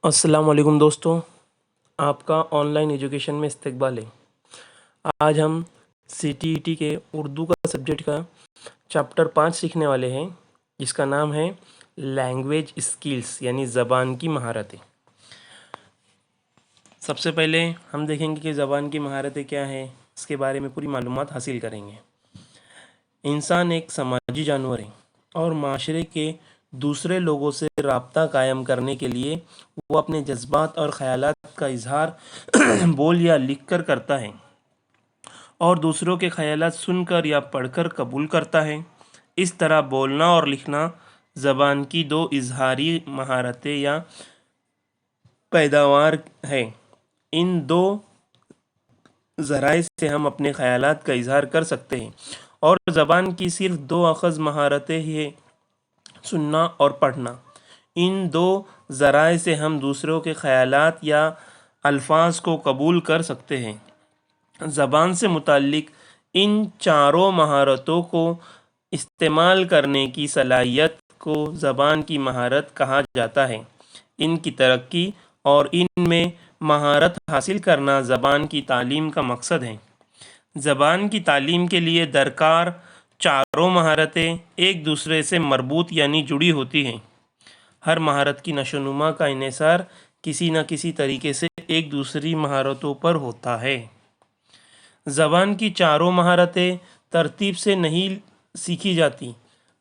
السلام علیکم دوستوں، آپ کا آن لائن ایجوکیشن میں استقبال ہے۔ آج ہم CTET کے اردو کا سبجیکٹ کا چیپٹر 5 سیکھنے والے ہیں، جس کا نام ہے لینگویج اسکلز یعنی زبان کی مہارتیں۔ سب سے پہلے ہم دیکھیں گے کہ زبان کی مہارتیں کیا ہیں، اس کے بارے میں پوری معلومات حاصل کریں گے۔ انسان ایک سماجی جانور ہے اور معاشرے کے دوسرے لوگوں سے رابطہ قائم کرنے کے لیے وہ اپنے جذبات اور خیالات کا اظہار بول یا لکھ کر کرتا ہے، اور دوسروں کے خیالات سن کر یا پڑھ کر قبول کرتا ہے۔ اس طرح بولنا اور لکھنا زبان کی دو اظہاری مہارتیں یا پیداوار ہے۔ ان دو ذرائع سے ہم اپنے خیالات کا اظہار کر سکتے ہیں، اور زبان کی صرف دو اخذ مہارتیں ہیں، سننا اور پڑھنا۔ ان دو ذرائع سے ہم دوسروں کے خیالات یا الفاظ کو قبول کر سکتے ہیں۔ زبان سے متعلق ان چاروں مہارتوں کو استعمال کرنے کی صلاحیت کو زبان کی مہارت کہا جاتا ہے۔ ان کی ترقی اور ان میں مہارت حاصل کرنا زبان کی تعلیم کا مقصد ہے۔ زبان کی تعلیم کے لیے درکار چاروں مہارتیں ایک دوسرے سے مربوط یعنی جڑی ہوتی ہیں۔ ہر مہارت کی نشو و نما کا انحصار کسی نہ کسی طریقے سے ایک دوسری مہارتوں پر ہوتا ہے۔ زبان کی چاروں مہارتیں ترتیب سے نہیں سیکھی جاتی،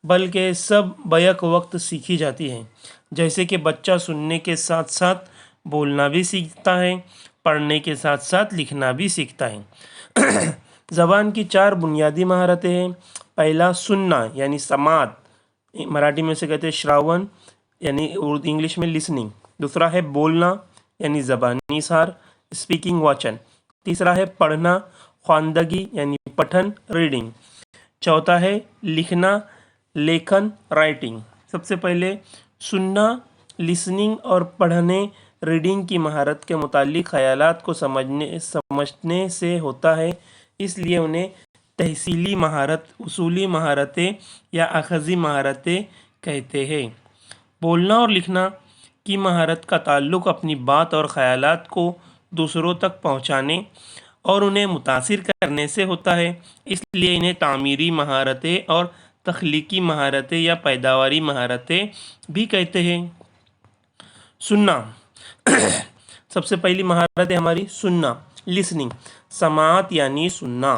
بلکہ سب بیک وقت سیکھی جاتی ہیں۔ جیسے کہ بچہ سننے کے ساتھ ساتھ بولنا بھی سیکھتا ہے، پڑھنے کے ساتھ ساتھ لکھنا بھی سیکھتا ہے۔ زبان کی چار بنیادی مہارتیں ہیں۔ پہلا سننا یعنی سماعت، مراٹھی میں سے کہتے ہیں شراون یعنی انگلش میں لسننگ۔ دوسرا ہے بولنا یعنی زبانی اظہار، اسپیکنگ واچن۔ تیسرا ہے پڑھنا، خواندگی یعنی پٹھن ریڈنگ۔ چوتھا ہے لکھنا، لیکھن رائٹنگ۔ سب سے پہلے سننا، لسننگ اور پڑھنے ریڈنگ کی مہارت کے متعلق خیالات کو سمجھنے سے ہوتا ہے، اس لیے انہیں تحصیلی مہارت، اصولی مہارتیں یا اخذی مہارتیں کہتے ہیں۔ بولنا اور لکھنا کی مہارت کا تعلق اپنی بات اور خیالات کو دوسروں تک پہنچانے اور انہیں متاثر کرنے سے ہوتا ہے، اس لیے انہیں تعمیری مہارتیں اور تخلیقی مہارتیں یا پیداواری مہارتیں بھی کہتے ہیں۔ سننا سب سے پہلی مہارت ہے ہماری سننا، لسننگ، سماعت یعنی سننا۔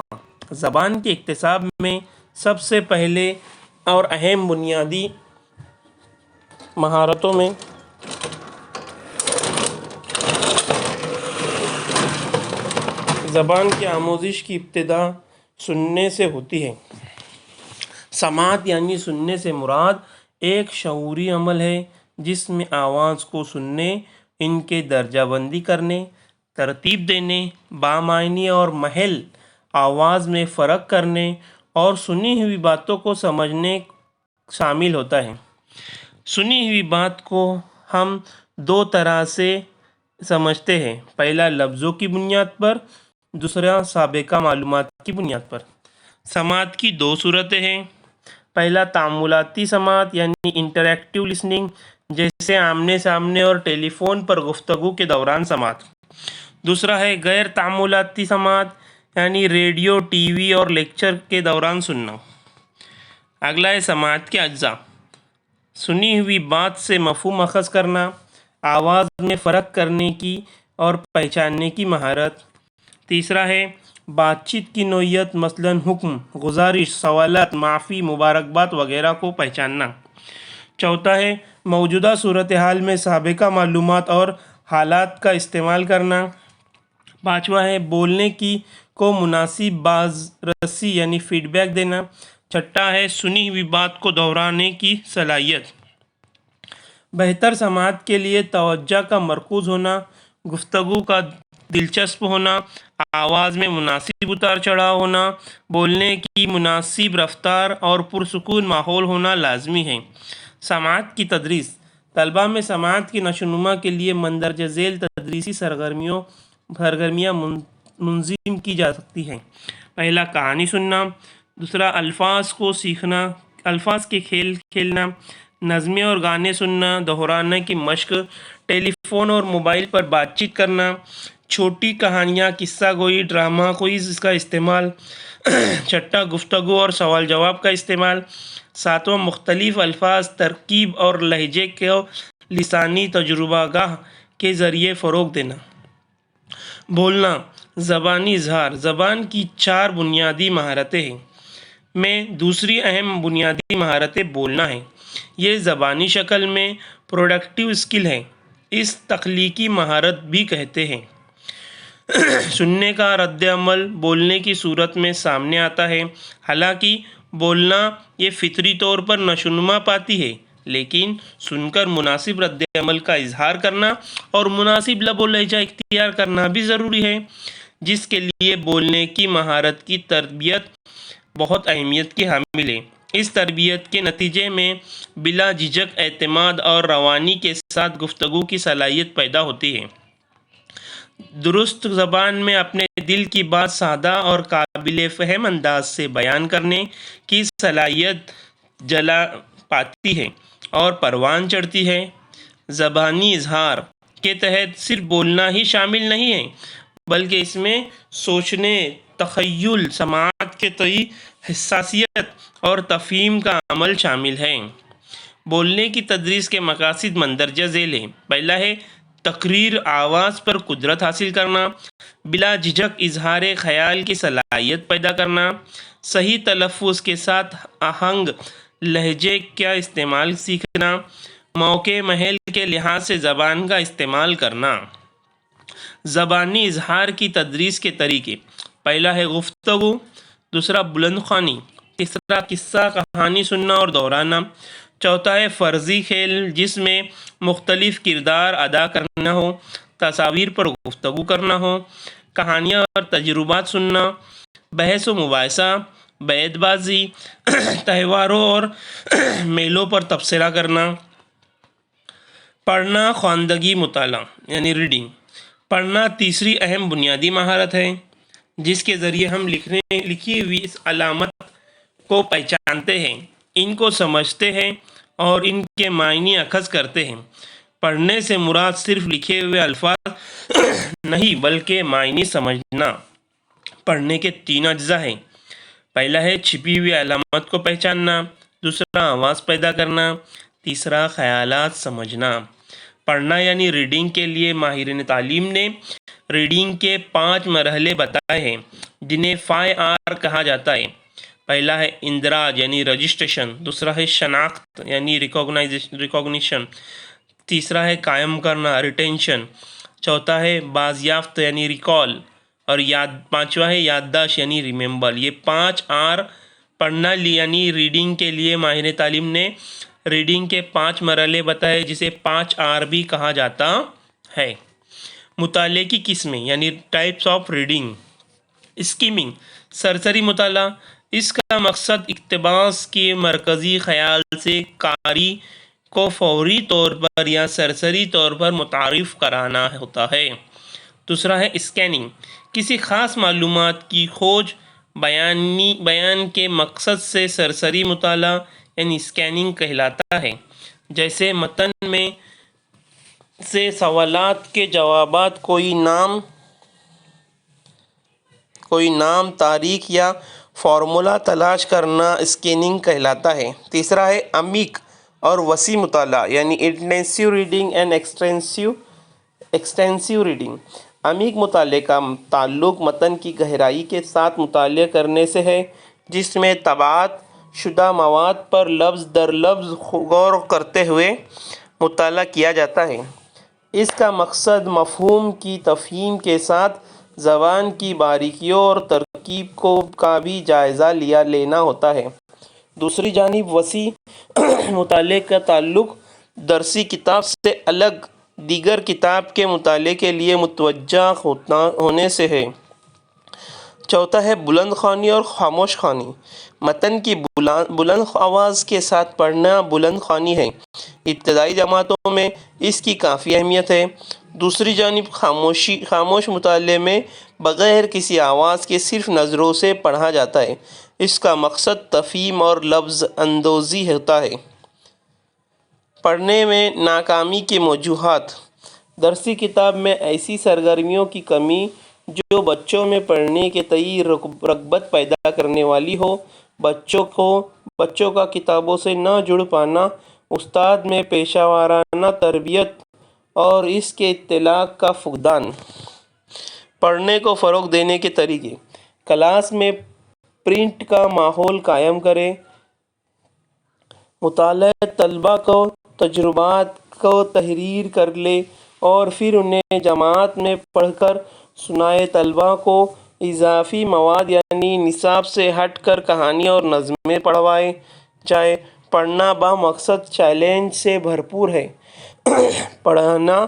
زبان کے اکتساب میں سب سے پہلے اور اہم بنیادی مہارتوں میں زبان کی آموزش کی ابتدا سننے سے ہوتی ہے۔ سماعت یعنی سننے سے مراد ایک شعوری عمل ہے جس میں آواز کو سننے، ان کے درجہ بندی کرنے، ترتیب دینے، بامعنی اور محل آواز میں فرق کرنے اور سنی ہوئی باتوں کو سمجھنے شامل ہوتا ہے۔ سنی ہوئی بات کو ہم دو طرح سے سمجھتے ہیں، پہلا لفظوں کی بنیاد پر، دوسرا سابقہ معلومات کی بنیاد پر۔ سماعت کی دو صورتیں ہیں۔ پہلا تعاملاتی سماعت یعنی انٹریکٹیو لسننگ، جیسے آمنے سامنے اور ٹیلی فون پر گفتگو کے دوران سماعت۔ دوسرا ہے غیر تعاملاتی سماعت یعنی ریڈیو، ٹی وی اور لیکچر کے دوران سننا۔ اگلا ہے سماعت کے اجزاء: سنی ہوئی بات سے مفہوم اخذ کرنا، آواز میں فرق کرنے کی اور پہچاننے کی مہارت۔ تیسرا ہے بات چیت کی نوعیت، مثلاً حکم، گزارش، سوالات، معافی، مبارکباد وغیرہ کو پہچاننا۔ چوتھا ہے موجودہ صورتحال میں سابقہ معلومات اور حالات کا استعمال کرنا۔ پانچواں ہے بولنے کی کو مناسب باز رسی یعنی فیڈ بیک دینا۔ چھٹا ہے سنی ہوئی بات کو دہرانے کی صلاحیت۔ بہتر سماعت کے لیے توجہ کا مرکوز ہونا، گفتگو کا دلچسپ ہونا، آواز میں مناسب اتار چڑھاؤ ہونا، بولنے کی مناسب رفتار اور پرسکون ماحول ہونا لازمی ہے۔ سماعت کی تدریس: طلباء میں سماعت کی نشو و نما کے لیے مندرجہ ذیل تدریسی سرگرمیاں منظم کی جا سکتی ہیں۔ پہلا کہانی سننا، دوسرا الفاظ کو سیکھنا، الفاظ کے کھیل کھیلنا، نظمیں اور گانے سننا، دہرانے کی مشق، ٹیلی فون اور موبائل پر بات چیت کرنا، چھوٹی کہانیاں، قصہ گوئی، ڈرامہ، کوئز کا استعمال، چھٹا گفتگو اور سوال جواب کا استعمال، ساتواں مختلف الفاظ، ترکیب اور لہجے کو لسانی تجربہ گاہ کے ذریعے فروغ دینا۔ بولنا، زبانی اظہار زبان کی 4 بنیادی مہارتیں ہیں میں دوسری اہم بنیادی مہارتیں بولنا ہے۔ یہ زبانی شکل میں پروڈکٹیو اسکل ہے، اس تخلیقی مہارت بھی کہتے ہیں۔ سننے کا رد عمل بولنے کی صورت میں سامنے آتا ہے۔ حالانکہ بولنا یہ فطری طور پر نشوونما پاتی ہے، لیکن سن کر مناسب رد عمل کا اظہار کرنا اور مناسب لب و لہجہ اختیار کرنا بھی ضروری ہے، جس کے لیے بولنے کی مہارت کی تربیت بہت اہمیت کی حامل ہے۔ اس تربیت کے نتیجے میں بلا جھجک اعتماد اور روانی کے ساتھ گفتگو کی صلاحیت پیدا ہوتی ہے۔ درست زبان میں اپنے دل کی بات سادہ اور قابل فہم انداز سے بیان کرنے کی صلاحیت جلا پاتی ہے اور پروان چڑھتی ہے۔ زبانی اظہار کے تحت صرف بولنا ہی شامل نہیں ہے، بلکہ اس میں سوچنے، تخیل، سماعت کے تئیں حساسیت اور تفہیم کا عمل شامل ہے۔ بولنے کی تدریس کے مقاصد مندرجہ ذیل ہیں۔ پہلا ہے تقریر، آواز پر قدرت حاصل کرنا، بلا جھجک اظہار خیال کی صلاحیت پیدا کرنا، صحیح تلفظ کے ساتھ آہنگ لہجے کا استعمال سیکھنا، موقع محل کے لحاظ سے زبان کا استعمال کرنا۔ زبانی اظہار کی تدریس کے طریقے: پہلا ہے گفتگو، دوسرا بلند خوانی، تیسرا قصہ کہانی سننا اور دہرانا، چوتھا ہے فرضی کھیل جس میں مختلف کردار ادا کرنا ہو، تصاویر پر گفتگو کرنا ہو، کہانیاں اور تجربات سننا، بحث و مباحثہ، بیت بازی، تہواروں اور میلوں پر تبصرہ کرنا۔ پڑھنا، خواندگی، مطالعہ یعنی ریڈنگ۔ پڑھنا تیسری اہم بنیادی مہارت ہے، جس کے ذریعے ہم لکھی ہوئی اس علامت کو پہچانتے ہیں، ان کو سمجھتے ہیں اور ان کے معنی اخذ کرتے ہیں۔ پڑھنے سے مراد صرف لکھے ہوئے الفاظ نہیں بلکہ معنی سمجھنا۔ پڑھنے کے 3 اجزاء ہیں۔ پہلا ہے چھپی ہوئی علامت کو پہچاننا، دوسرا آواز پیدا کرنا، تیسرا خیالات سمجھنا۔ پڑھنا یعنی ریڈنگ کے لیے ماہرین تعلیم نے ریڈنگ کے 5 مرحلے بتائے ہیں، جنہیں 5R کہا جاتا ہے۔ پہلا ہے اندراج یعنی رجسٹریشن، دوسرا ہے شناخت یعنی ریکگنیشن، تیسرا ہے قائم کرنا ریٹینشن، چوتھا ہے بازیافت یعنی ریکال، اور پانچواں ہے یادداشت یعنی ریممبر۔ یہ 5R پڑھنا یعنی ریڈنگ کے لیے ماہرین تعلیم نے ریڈنگ کے 5 مرحلے بتائے، جسے 5R بھی کہا جاتا ہے۔ مطالعے کی قسمیں یعنی ٹائپس آف ریڈنگ۔ اسکیمنگ، سرسری مطالعہ، اس کا مقصد اقتباس کے مرکزی خیال سے قاری کو فوری طور پر یا سرسری طور پر متعارف کرانا ہوتا ہے۔ دوسرا ہے اسکیننگ، کسی خاص معلومات کی کھوج بیان کے مقصد سے سرسری مطالعہ یعنی اسکیننگ کہلاتا ہے، جیسے متن میں سے سوالات کے جوابات، کوئی نام، تاریخ یا فارمولا تلاش کرنا اسکیننگ کہلاتا ہے۔ تیسرا ہے عمیق اور وسیع مطالعہ یعنی انٹینسیو ریڈنگ اینڈ ایکسٹینسیو ریڈنگ۔ عمیق مطالعے کا تعلق متن کی گہرائی کے ساتھ مطالعہ کرنے سے ہے، جس میں طباعت شدہ مواد پر لفظ در لفظ غور کرتے ہوئے مطالعہ کیا جاتا ہے۔ اس کا مقصد مفہوم کی تفہیم کے ساتھ زبان کی باریکیوں اور ترکیب کا بھی جائزہ لینا ہوتا ہے۔ دوسری جانب وسیع مطالعے کا تعلق درسی کتاب سے الگ دیگر کتاب کے مطالعے کے لیے متوجہ ہونے سے ہے۔ چوتھا ہے بلند خوانی اور خاموش خوانی۔ متن کی بلند آواز کے ساتھ پڑھنا بلند خوانی ہے۔ ابتدائی جماعتوں میں اس کی کافی اہمیت ہے۔ دوسری جانب خاموش مطالعے میں بغیر کسی آواز کے صرف نظروں سے پڑھا جاتا ہے۔ اس کا مقصد تفہیم اور لفظ اندوزی ہوتا ہے۔ پڑھنے میں ناکامی کی وجوہات: درسی کتاب میں ایسی سرگرمیوں کی کمی جو بچوں میں پڑھنے کے تئیں رغبت پیدا کرنے والی ہو، بچوں کا کتابوں سے نہ جڑ پانا، استاد میں پیشہ ورانہ تربیت اور اس کے اطلاق کا فقدان۔ پڑھنے کو فروغ دینے کے طریقے: کلاس میں پرنٹ کا ماحول قائم کریں، مطالعہ طلباء کو تجربات کو تحریر کر لیں اور پھر انہیں جماعت میں پڑھ کر سنائیں۔ طلباء کو اضافی مواد یعنی نصاب سے ہٹ کر کہانیاں اور نظمیں پڑھوائی جائیں۔ پڑھنا بامقصد چیلنج سے بھرپور ہے۔ پڑھنا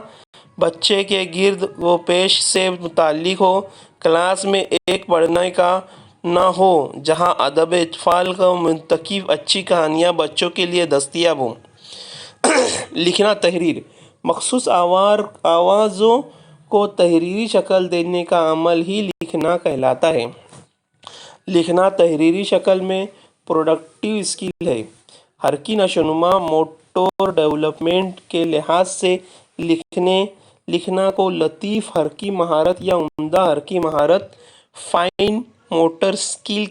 بچے کے گرد و پیش سے متعلق ہو۔ کلاس میں ایک پڑھنے کا نہ ہو جہاں ادب اطفال کو منتخب اچھی کہانیاں بچوں کے لیے دستیاب ہوں۔ لکھنا تحریر: مخصوص آوازوں کو تحریری شکل دینے کا عمل ہی لکھنا کہلاتا ہے۔ لکھنا تحریری شکل میں پروڈکٹیو اسکل ہے۔ حرکی نشوونما موٹور ڈیولپمنٹ کے لحاظ سے لکھنا کو لطیف حرکی مہارت یا عمدہ حرکی مہارت فائن موٹر اسکل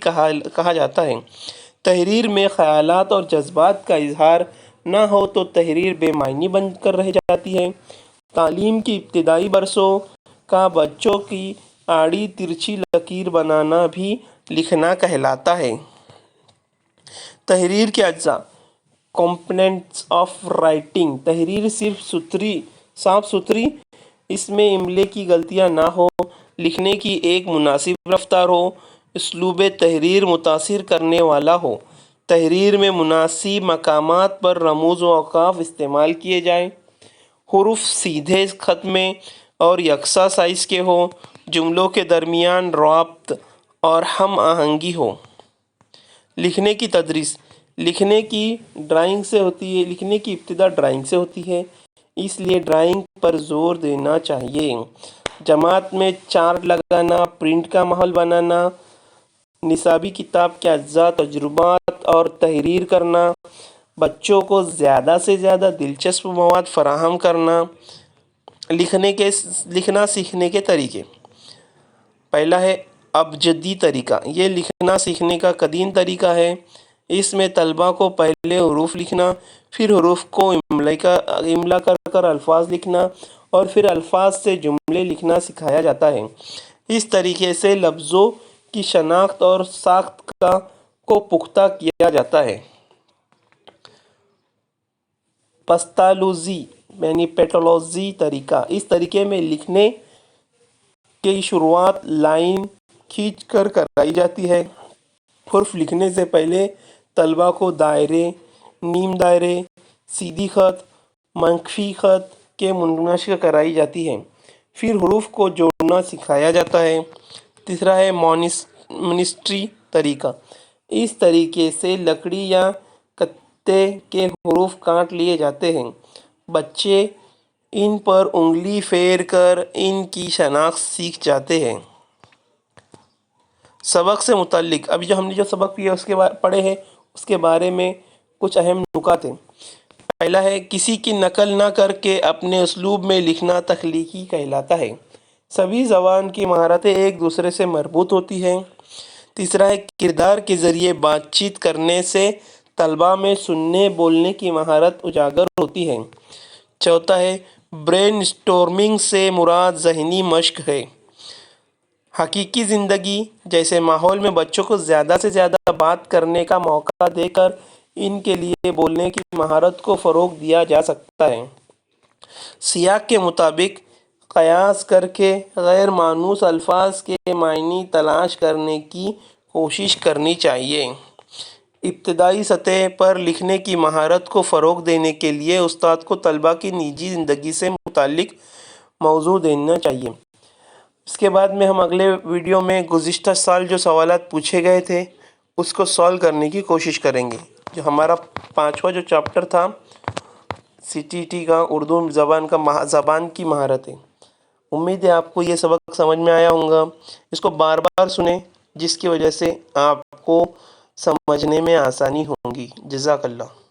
کہا جاتا ہے۔ تحریر میں خیالات اور جذبات کا اظہار نہ ہو تو تحریر بے معنی بن کر رہ جاتی ہے۔ تعلیم کے ابتدائی برسوں کا بچوں کی آڑی ترچھی لکیر بنانا بھی لکھنا کہلاتا ہے۔ تحریر کے اجزاء: کمپوننٹس آف رائٹنگ: تحریر صاف ستھری، اس میں املے کی غلطیاں نہ ہوں، لکھنے کی ایک مناسب رفتار ہو، اسلوب تحریر متاثر کرنے والا ہو، تحریر میں مناسب مقامات پر رموز و اوقاف استعمال کیے جائیں، حروف سیدھے خط میں اور یکساں سائز کے ہوں، جملوں کے درمیان ربط اور ہم آہنگی ہو۔ لکھنے کی تدریس: لکھنے کی ابتدا ڈرائنگ سے ہوتی ہے، اس لیے ڈرائنگ پر زور دینا چاہیے۔ جماعت میں چارٹ لگانا، پرنٹ کا ماحول بنانا، نصابی کتاب کے اجزاء، تجربات اور تحریر کرنا، بچوں کو زیادہ سے زیادہ دلچسپ مواد فراہم کرنا۔ لکھنا سیکھنے کے طریقے: پہلا ہے ابجدی طریقہ۔ یہ لکھنا سیکھنے کا قدیم طریقہ ہے۔ اس میں طلباء کو پہلے حروف لکھنا، پھر حروف کو املا کر الفاظ لکھنا اور پھر الفاظ سے جملے لکھنا سکھایا جاتا ہے۔ اس طریقے سے لفظوں کی شناخت اور ساخت کو پختہ کیا جاتا ہے۔ پیتالوجی طریقہ: اس طریقے میں لکھنے کی شروعات لائن کھینچ کر کرائی جاتی ہے۔ حروف لکھنے سے پہلے طلباء کو دائرے، نیم دائرے، سیدھی خط، منفی خط کی مشق کرائی جاتی ہے، پھر حروف کو جوڑنا سکھایا جاتا ہے۔ تیسرا ہے مانیٹری طریقہ۔ اس طریقے سے لکڑی یا کتے کے حروف کاٹ لیے جاتے ہیں، بچے ان پر انگلی پھیر کر ان کی شناخت سیکھ جاتے ہیں۔ سبق سے متعلق: ابھی ہم نے جو سبق پڑھے ہیں اس کے بارے میں کچھ اہم نکات ہیں۔ پہلا ہے کسی کی نقل نہ کر کے اپنے اسلوب میں لکھنا تخلیقی کہلاتا ہے۔ سبھی زبان کی مہارتیں ایک دوسرے سے مربوط ہوتی ہیں۔ تیسرا ہے کردار کے ذریعے بات چیت کرنے سے طلباء میں سننے بولنے کی مہارت اجاگر ہوتی ہے۔ چوتھا ہے برین اسٹارمنگ سے مراد ذہنی مشق ہے۔ حقیقی زندگی جیسے ماحول میں بچوں کو زیادہ سے زیادہ بات کرنے کا موقع دے کر ان کے لیے بولنے کی مہارت کو فروغ دیا جا سکتا ہے۔ سیاق کے مطابق قیاس کر کے غیر مانوس الفاظ کے معنی تلاش کرنے کی کوشش کرنی چاہیے۔ ابتدائی سطح پر لکھنے کی مہارت کو فروغ دینے کے لیے استاد کو طلباء کی نجی زندگی سے متعلق موضوع دینا چاہیے۔ اس کے بعد میں ہم اگلے ویڈیو میں گزشتہ سال جو سوالات پوچھے گئے تھے اس کو سالو کرنے کی کوشش کریں گے۔ جو ہمارا 5واں جو چیپٹر تھا CTT کا اردو زبان کی مہارتیں، امید ہے آپ کو یہ سبق سمجھ میں آیا ہوگا۔ اس کو بار بار سنیں جس کی وجہ سے آپ کو سمجھنے میں آسانی ہوگی۔ جزاک اللہ۔